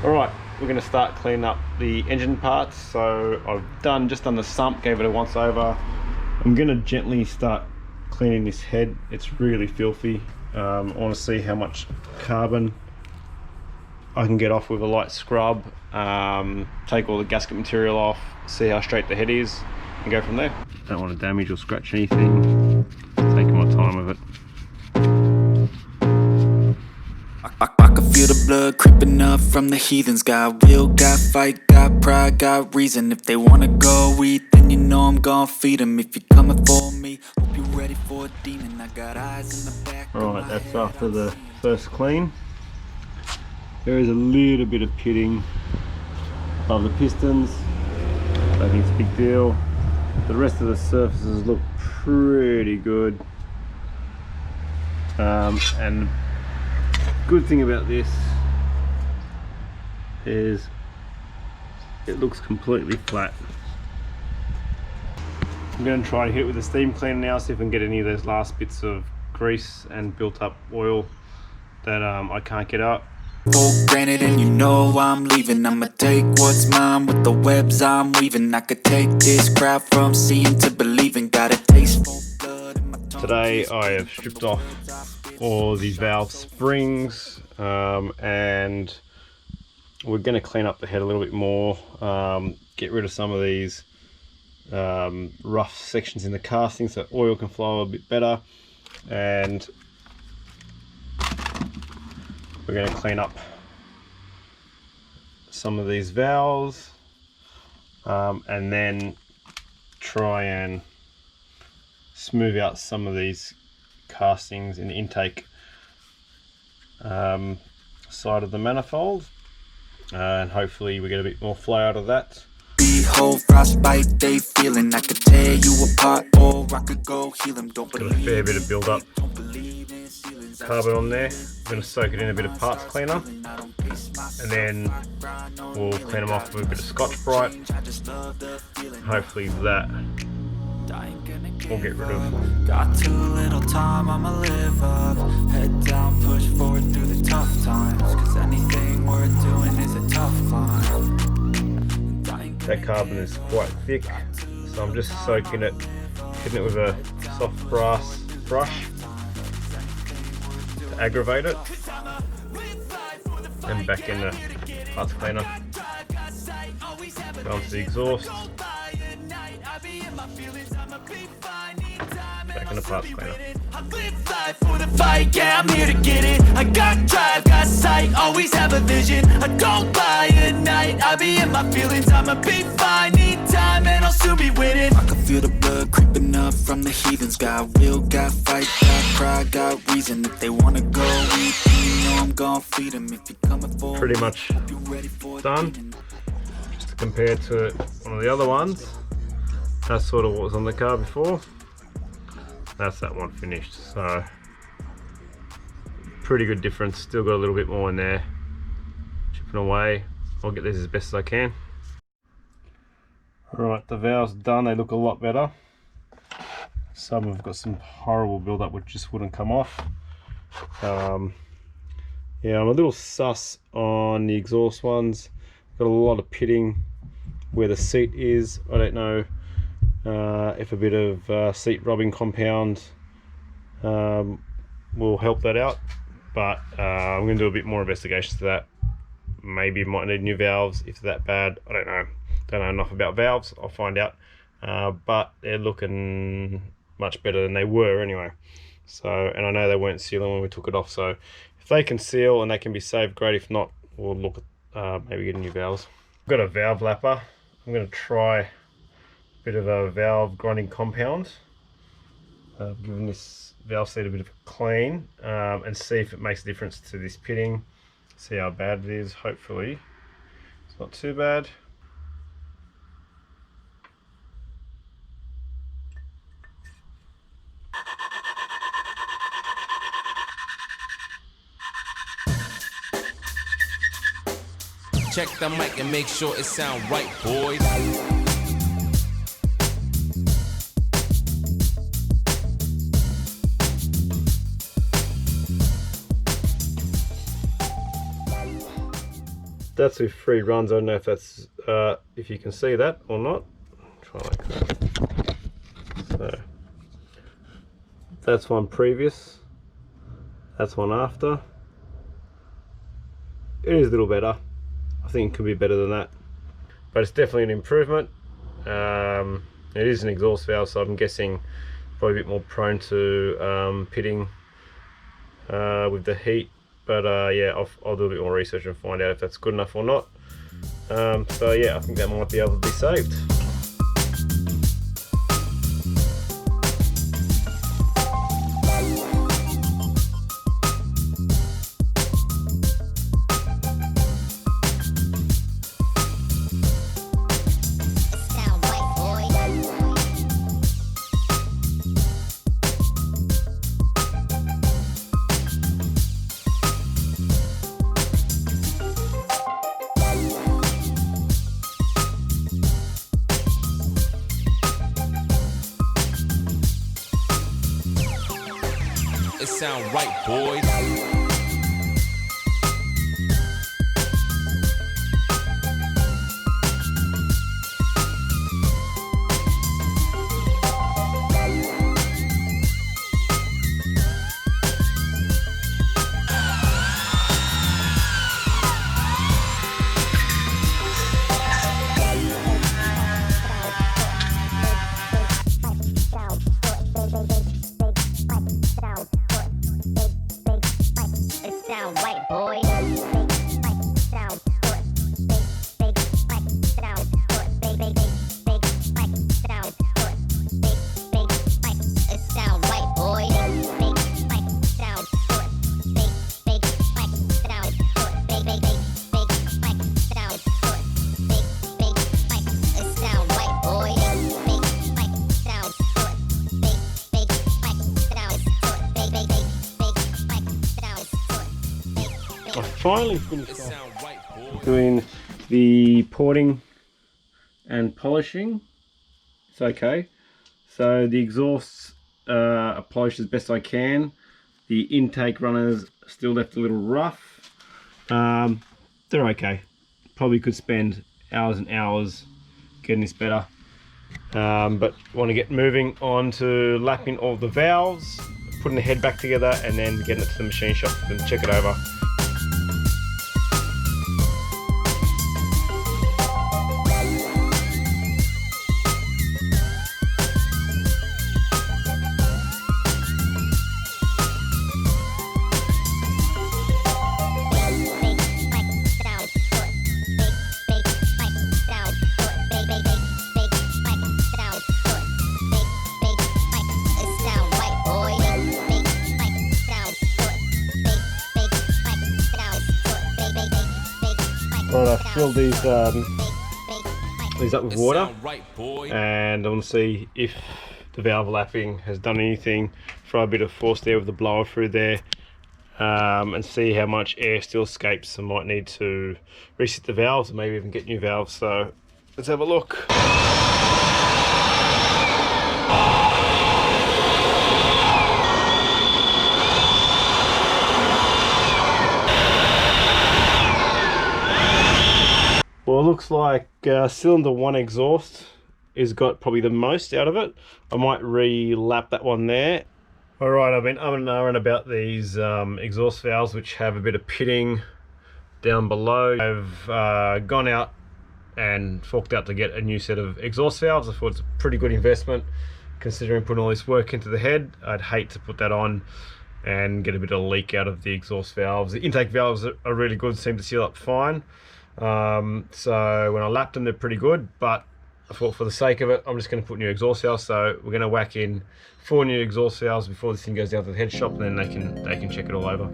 Alright, we're going to start cleaning up the engine parts. So I've just done the sump, gave it a once over. I'm going to gently start cleaning this head. It's really filthy. I want to see how much carbon I can get off with a light scrub, take all the gasket material off, see how straight the head is, and go from there. Don't want to damage or scratch anything, taking my time with it. I can feel the blood creeping up from the heathens. Got will, got fight, got pride, got reason. If they wanna go eat, then you know I'm gonna feed them. If you're coming for me, hope you're ready for a demon. I got eyes in the back. Alright, that's after the first clean. There is a little bit of pitting above the pistons. I don't think it's a big deal. The rest of the surfaces look pretty good. And good thing about this is it looks completely flat. I'm going to try and hit it with a steam cleaner now, see if I can get any of those last bits of grease and built up oil that I can't get out. For granted, and you know I'm leaving. I'ma take what's mine with the webs I'm weaving. I could take this crowd from seeing to believing. Got a taste for blood in my tongue. Today I have stripped off all these valve springs, and we're going to clean up the head a little bit more, get rid of some of these rough sections in the casting so oil can flow a bit better, and we're going to clean up some of these valves, and then try and smooth out some of these castings in the intake side of the manifold, and hopefully we get a bit more flow out of that. Behold, frostbite they feeling. I could tear you apart or I could go heal them. Don't Got a believe fair bit of build up don't believe in ceilings. carbon on there. I'm going to soak it in a bit of parts cleaner, and then we'll clean them off with a bit of Scotch Brite. Hopefully that we'll get rid of. Got too little time, I'ma live up. Head down, push forward through the tough times. Cause anything worth doing is a tough climb. That carbon is quite thick, so I'm just soaking it, hitting it with a soft brass brush to aggravate it, and back in the parts cleaner, go onto the exhaust, back in the parts cleaner. For the fight, yeah, I'm here to get it. I got drive, got sight, always have a vision. I don't lie at night, I be in my feelings. I'ma be fine, need time, and I'll soon be winning. I can feel the blood creeping up from the heathens. Got will, got fight, got pride, got reason. If they wanna go eat, you know I'm gonna feed them. If you're coming for Pretty me, much hope you're ready for a done. demon. Just to compare to one of the other ones, that's sort of what was on the car before. That's that one finished, so pretty good difference. Still got a little bit more in there, chipping away. I'll get these as best as I can. Right, the valves done. They look a lot better. Some have got some horrible build-up which just wouldn't come off. Yeah, I'm a little sus on the exhaust ones. Got a lot of pitting where the seat is. I don't know if a bit of seat rubbing compound will help that out, but I'm going to do a bit more investigations to that. Maybe might need new valves if they're that bad. I don't know enough about valves. I'll find out, but they're looking much better than they were anyway. So, and I know they weren't sealing when we took it off, so if they can seal and they can be saved, great. If not, we'll look at maybe getting new valves. I've got a valve lapper. I'm going to try a bit of a valve grinding compound. I've given this valve seat a bit of a clean, and see if it makes a difference to this pitting. See how bad it is. Hopefully it's not too bad. Check the mic and make sure it sound right, boys. that's with 3 runs. I don't know if that's if you can see that or not. Try like that. So that's one previous, that's one after. It is a little better. I think it could be better than that, but it's definitely an improvement. It is an exhaust valve, so I'm guessing probably a bit more prone to pitting with the heat. But yeah, I'll do a bit more research and find out if that's good enough or not. So yeah, I think that might be able to be saved. It sound right, boys. I finally finished off doing the porting and polishing. It's okay. So the exhausts are polished as best I can. The intake runners still left a little rough. They're okay. Probably could spend hours and hours getting this better. But want to get moving on to lapping all the valves, putting the head back together, and then getting it to the machine shop and check it over. Right, I filled these up with water, and I want to see if the valve lapping has done anything. Throw a bit of force there with the blower through there, and see how much air still escapes. I might need to reset the valves and maybe even get new valves. So let's have a look. Well, it looks like cylinder 1 exhaust has got probably the most out of it. I might re-lap that one there. All right, I've been umming and ahhing about these exhaust valves, which have a bit of pitting down below. I've gone out and forked out to get a new set of exhaust valves. I thought it's a pretty good investment, considering putting all this work into the head. I'd hate to put that on and get a bit of leak out of the exhaust valves. The intake valves are really good, seem to seal up fine. So when I lapped them, they're pretty good, but I thought for the sake of it, I'm just going to put new exhaust valves. So we're going to whack in 4 new exhaust valves before this thing goes down to the head shop, and then they can check it all over.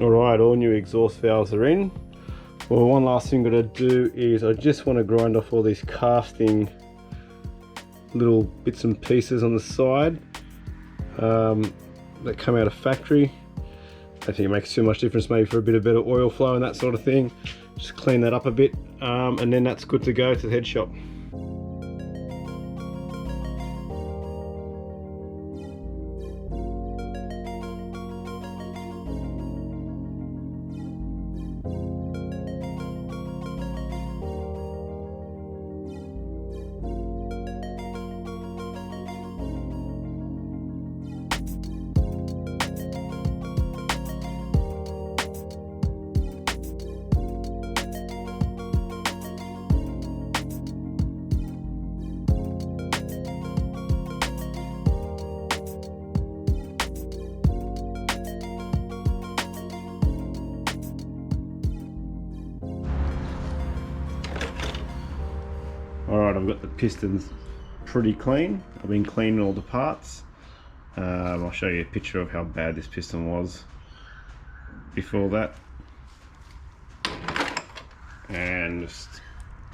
Alright, all new exhaust valves are in. Well, one last thing I'm going to do is I just want to grind off all these casting little bits and pieces on the side that come out of factory. I think it makes too much difference maybe for a bit of better oil flow and that sort of thing. Just clean that up a bit and then that's good to go to the head shop. Alright, I've got the pistons pretty clean. I've been cleaning all the parts. I'll show you a picture of how bad this piston was before that. And just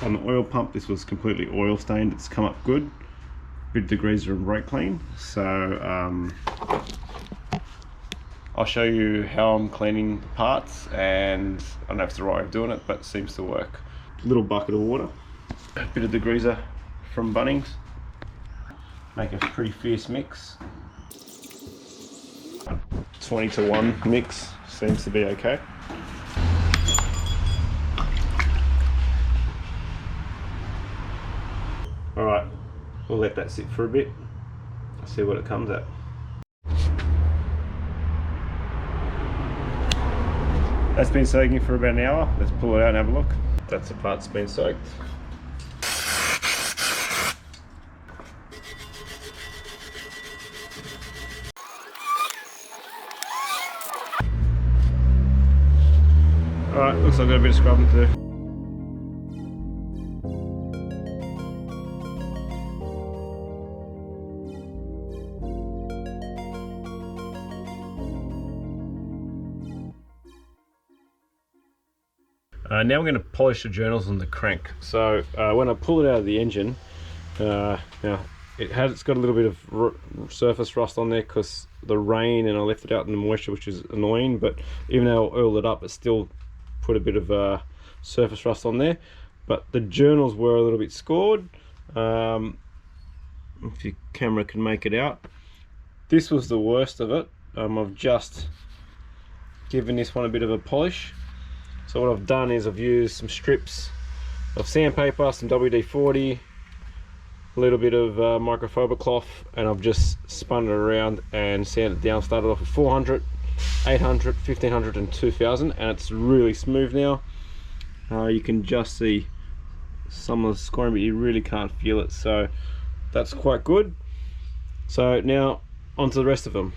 on the oil pump, this was completely oil stained. It's come up good. Bit degreaser and brake clean. So I'll show you how I'm cleaning the parts, and I don't know if it's the right way of doing it, but it seems to work. Little bucket of water. A bit of degreaser from Bunnings. Make a pretty fierce mix. 20-to-1 mix seems to be okay. Alright, we'll let that sit for a bit. See what it comes at. That's been soaking for about an hour. Let's pull it out and have a look. That's the part that's been soaked. Alright, looks like I've got a bit of scrubbing to do. Now we're going to polish the journals on the crank. So when I pull it out of the engine, now it's got a little bit of surface rust on there because the rain, and I left it out in the moisture, which is annoying, but even though I oiled it up, it still put a bit of surface rust on there. But the journals were a little bit scored, if your camera can make it out. This was the worst of it. I've just given this one a bit of a polish. So what I've done is I've used some strips of sandpaper, some WD-40, a little bit of microfiber cloth, and I've just spun it around and sanded it down. Started off with 400, 800, 1500 and 2000, and it's really smooth now. You can just see some of the scoring, but you really can't feel it, so that's quite good. So now onto the rest of them.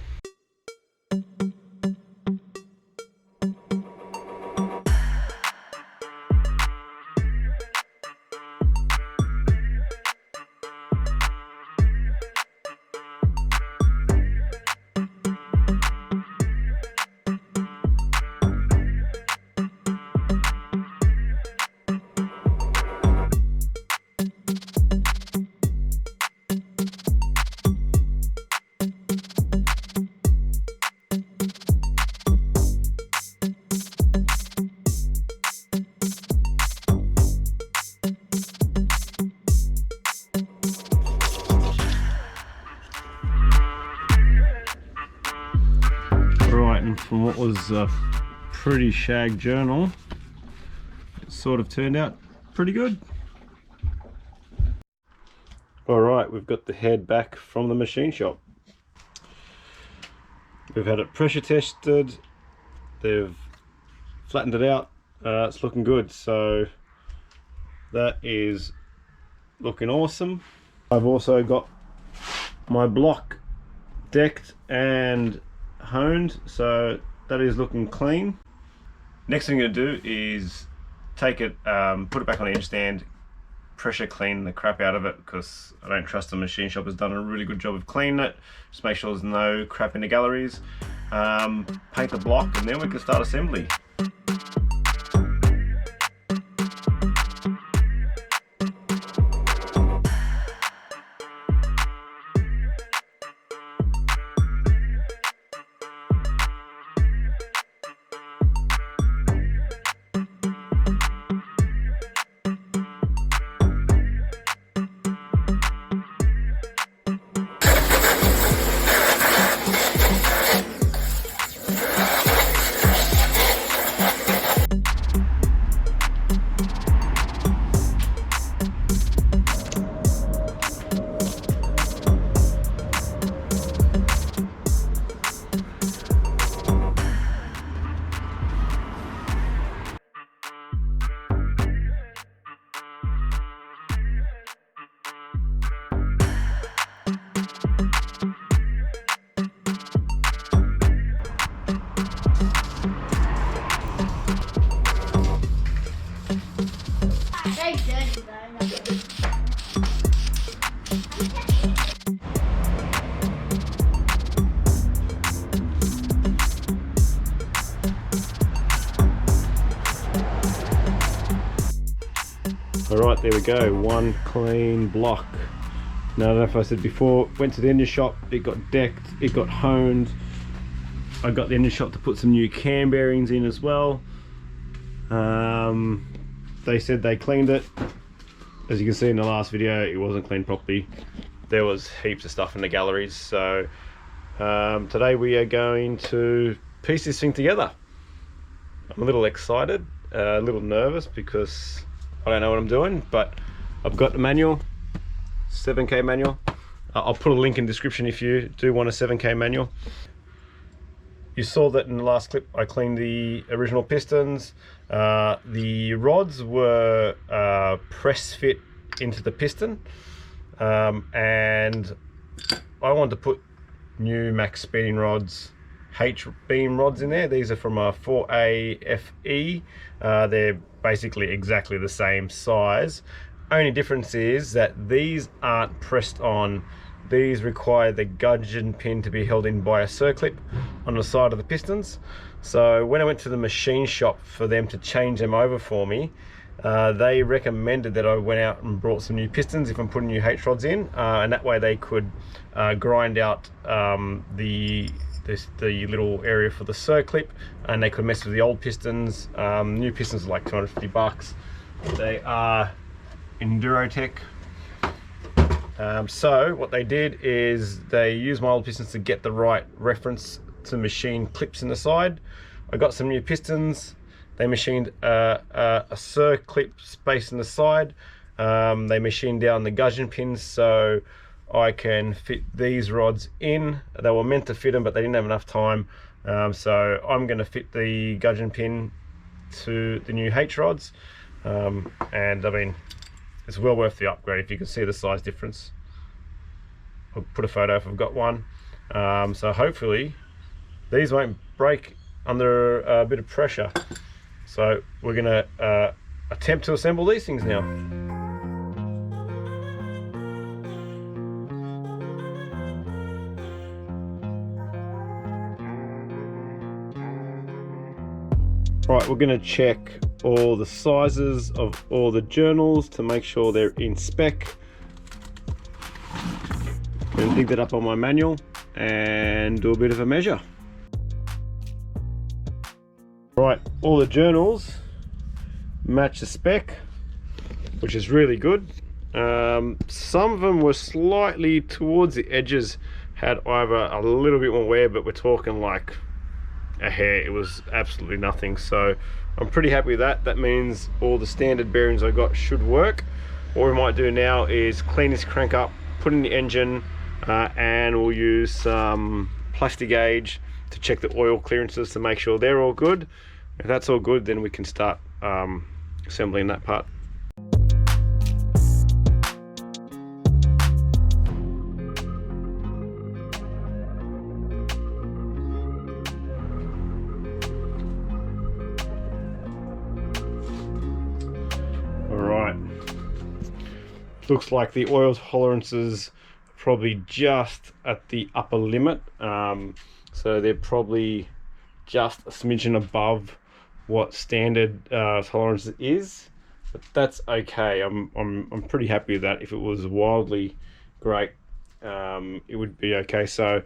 And from what was a pretty shag journal, it sort of turned out pretty good. Alright, we've got the head back from the machine shop. We've had it pressure tested, they've flattened it out, it's looking good, so that is looking awesome. I've also got my block decked and honed, so that is looking clean. Next thing I'm going to do is take it, put it back on the engine stand, pressure clean the crap out of it, because I don't trust the machine shop has done a really good job of cleaning it. Just make sure there's no crap in the galleries. paint the block, and then we can start assembly. Alright, there we go, one clean block. Now, I don't know if I said before, went to the engine shop, it got decked, it got honed. I got the engine shop to put some new cam bearings in as well. They said they cleaned it. As you can see in the last video, it wasn't cleaned properly. There was heaps of stuff in the galleries, so today we are going to piece this thing together. I'm a little excited, a little nervous because I don't know what I'm doing, but I've got the manual, 7K manual. I'll put a link in the description if you do want a 7K manual. You saw that in the last clip I cleaned the original pistons. The rods were press fit into the piston, and I wanted to put new max speeding rods, H beam rods in there. These are from a 4A FE. They're basically exactly the same size. Only difference is that these aren't pressed on. These require the gudgeon pin to be held in by a circlip on the side of the pistons. So when I went to the machine shop for them to change them over for me, they recommended that I went out and brought some new pistons if I'm putting new H rods in, and that way they could grind out the little area for the circlip, and they could mess with the old pistons. New pistons are like 250 bucks. They are Endurotech. So what they did is they used my old pistons to get the right reference to machine clips in the side. I got some new pistons. They machined a circlip space in the side. They machined down the gudgeon pins so I can fit these rods in. They were meant to fit them, but they didn't have enough time. So I'm going to fit the gudgeon pin to the new H rods. And I mean, it's well worth the upgrade if you can see the size difference. I'll put a photo if I've got one. So hopefully these won't break under a bit of pressure. So we're going to attempt to assemble these things now. Right, we're going to check all the sizes of all the journals to make sure they're in spec. I'm going to dig that up on my manual and do a bit of a measure. Right, all the journals match the spec, which is really good. Some of them were slightly towards the edges, had either a little bit more wear, but we're talking like a hair. It was absolutely nothing, so I'm pretty happy with that. That means all the standard bearings I got should work. What we might do now is clean this crank up, put in the engine, and we'll use some plastic gauge to check the oil clearances to make sure they're all good. If that's all good, then we can start assembling that part. Alright, looks like the oil tolerances are probably just at the upper limit. so they're probably just a smidgen above what standard tolerance is, but that's okay. I'm pretty happy with that. If it was wildly great, it would be okay. So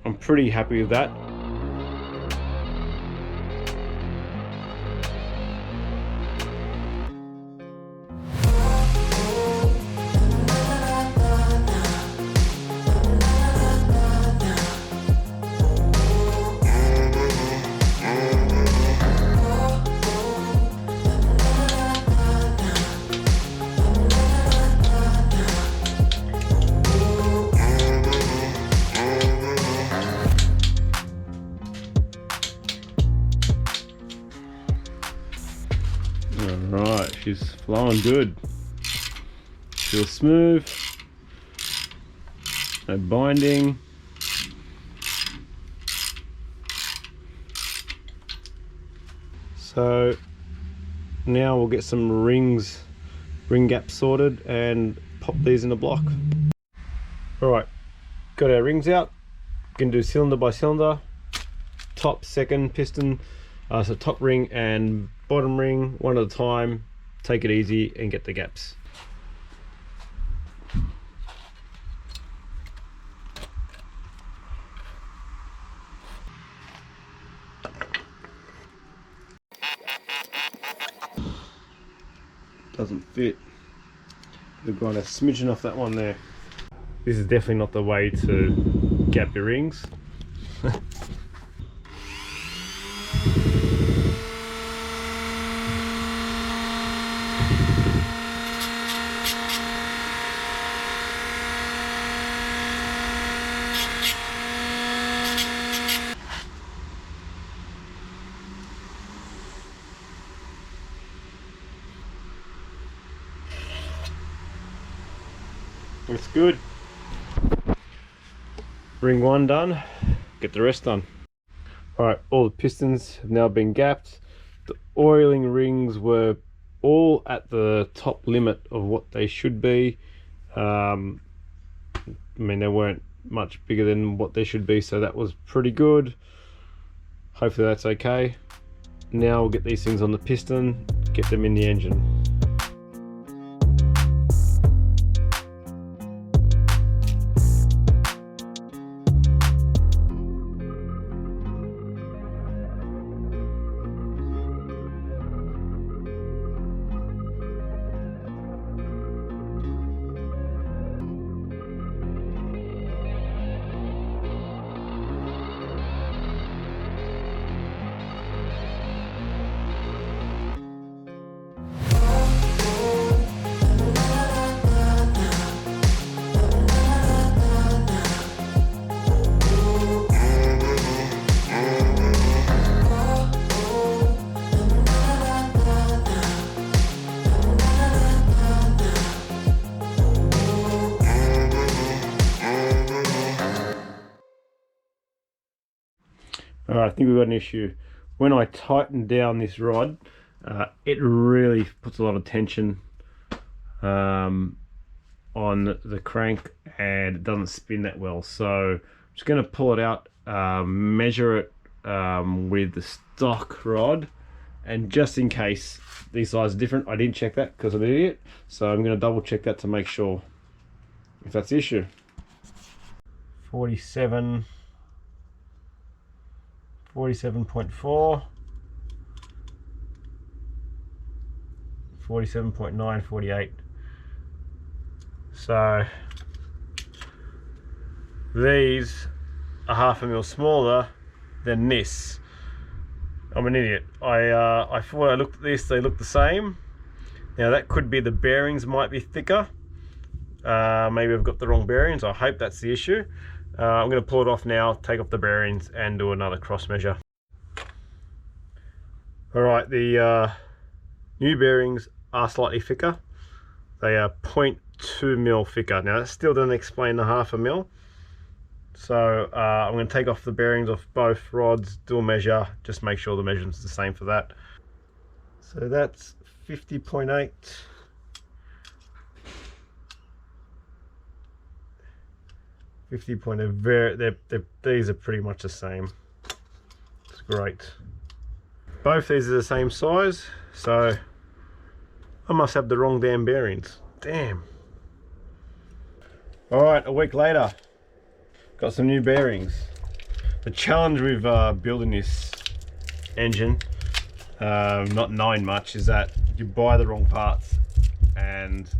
I'm pretty happy with that. Alright, she's flowing good. Feels smooth. No binding. So now we'll get some ring gaps sorted and pop these in a block. Alright, got our rings out. Can do cylinder by cylinder. Top, second piston, so top ring and bottom ring, one at a time. Take it easy and get the gaps. Doesn't fit. We've got a smidgen off that one there. This is definitely not the way to gap your rings. It's good. Ring one done, get the rest done. Alright, all the pistons have now been gapped. The oiling rings were all at the top limit of what they should be. I mean, they weren't much bigger than what they should be, so that was pretty good. Hopefully that's okay. Now we'll get these things on the piston, get them in the engine. Alright, I think we've got an issue. When I tighten down this rod, it really puts a lot of tension on the crank and it doesn't spin that well. So I'm just going to pull it out, measure it with the stock rod, and just in case these sizes are different, I didn't check that because I'm an idiot, so I'm going to double check that to make sure if that's the issue. 47, 47.4, 47.9, 48. So these are half a mil smaller than this. I'm an idiot. I thought I looked at this, they look the same. Now that could be the bearings might be thicker. Maybe I've got the wrong bearings. I hope that's the issue. I'm going to pull it off now, take off the bearings and do another cross measure. Alright, the new bearings are slightly thicker. They are 0.2 mil thicker. Now that still doesn't explain the half a mil. So I'm going to take off the bearings off both rods, do a measure, just make sure the measurement's the same for that. So that's 50.8. 50.8, 50 point, these are pretty much the same. It's great. Both these are the same size, so I must have the wrong damn bearings. Damn. Alright, a week later, got some new bearings. The challenge with building this engine, not knowing much, is that you buy the wrong parts and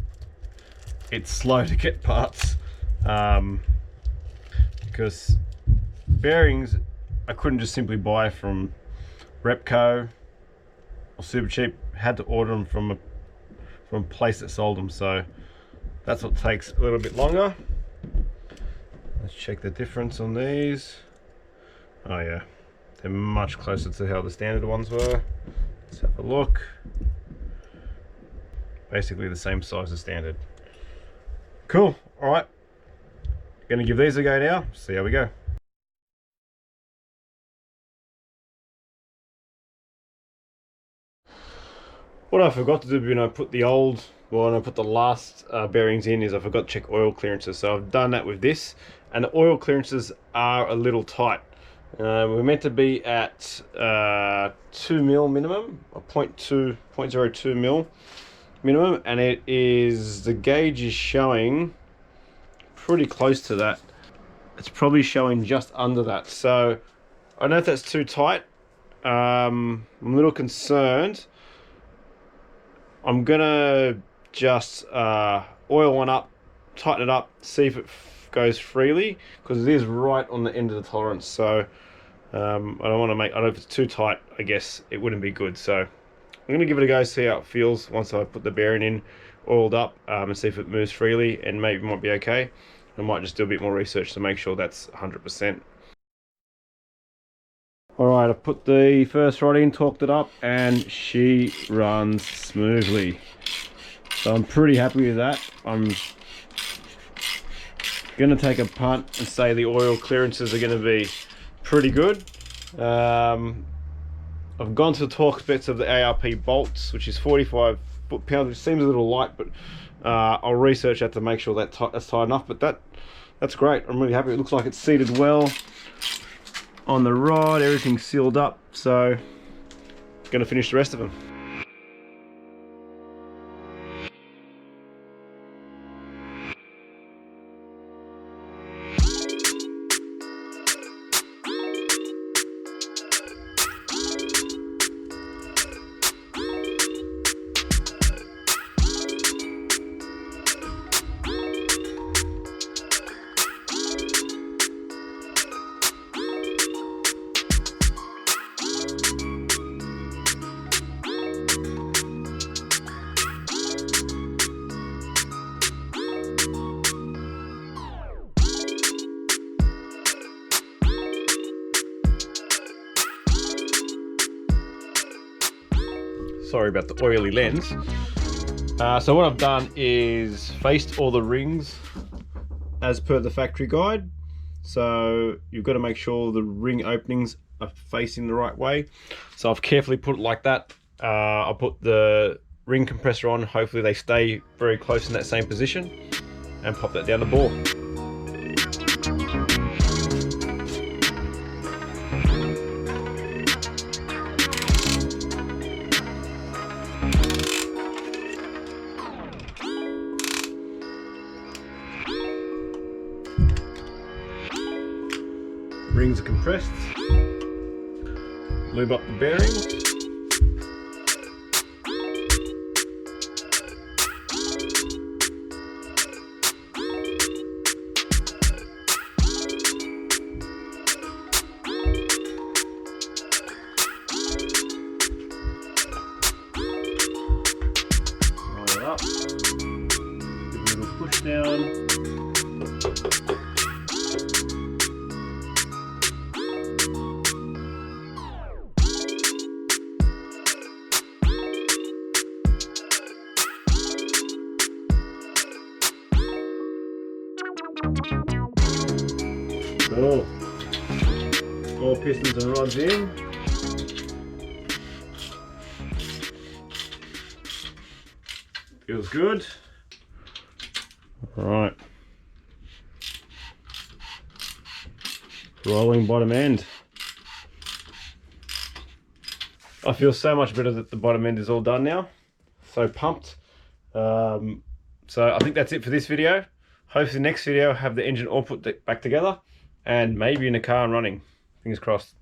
it's slow to get parts, because bearings I couldn't just simply buy from Repco or Supercheap. Had to order them from a place that sold them, so that's what takes a little bit longer. Let's check the difference on these. Oh yeah, they're much closer to how the standard ones were. Let's have a look. Basically the same size as standard. Cool. All right, gonna give these a go now, see how we go. What I forgot to do when I put when I put the last bearings in, is I forgot to check oil clearances. So I've done that with this, and the oil clearances are a little tight. We're meant to be at 2 mil minimum, or 0.02 mil minimum, and the gauge is showing pretty close to that. It's probably showing just under that, so I don't know if that's too tight. I'm a little concerned. I'm gonna just oil one up, tighten it up, see if it goes freely, because it is right on the end of the tolerance. So I don't want to I don't know if it's too tight. I guess it wouldn't be good. So I'm gonna give it a go, see how it feels once I put the bearing in, oiled up, and see if it moves freely, and maybe it might be okay. I might just do a bit more research to make sure that's 100%. Alright, I put the first rod in, torqued it up, and she runs smoothly. So I'm pretty happy with that. I'm going to take a punt and say the oil clearances are going to be pretty good. I've gone to the torque specs of the ARP bolts, which is 45 foot-pounds, which seems a little light, but I'll research that to make sure that's tight enough. But that's great. I'm really happy. It looks like it's seated well on the rod, everything's sealed up, so gonna finish the rest of them. Sorry about the oily lens. So what I've done is faced all the rings as per the factory guide. So you've got to make sure the ring openings are facing the right way. So I've carefully put it like that. I'll put the ring compressor on. Hopefully they stay very close in that same position, and pop that down the bore. Rings are compressed. Lube up the bearings. Line it up. Give it a little push down. Cool. All pistons and rods in. Feels good. All right. rolling bottom end. I feel so much better that the bottom end is all done now. So pumped. So I think that's it for this video. Hopefully next video I'll have the engine all put back together and maybe in a car and running. Fingers crossed.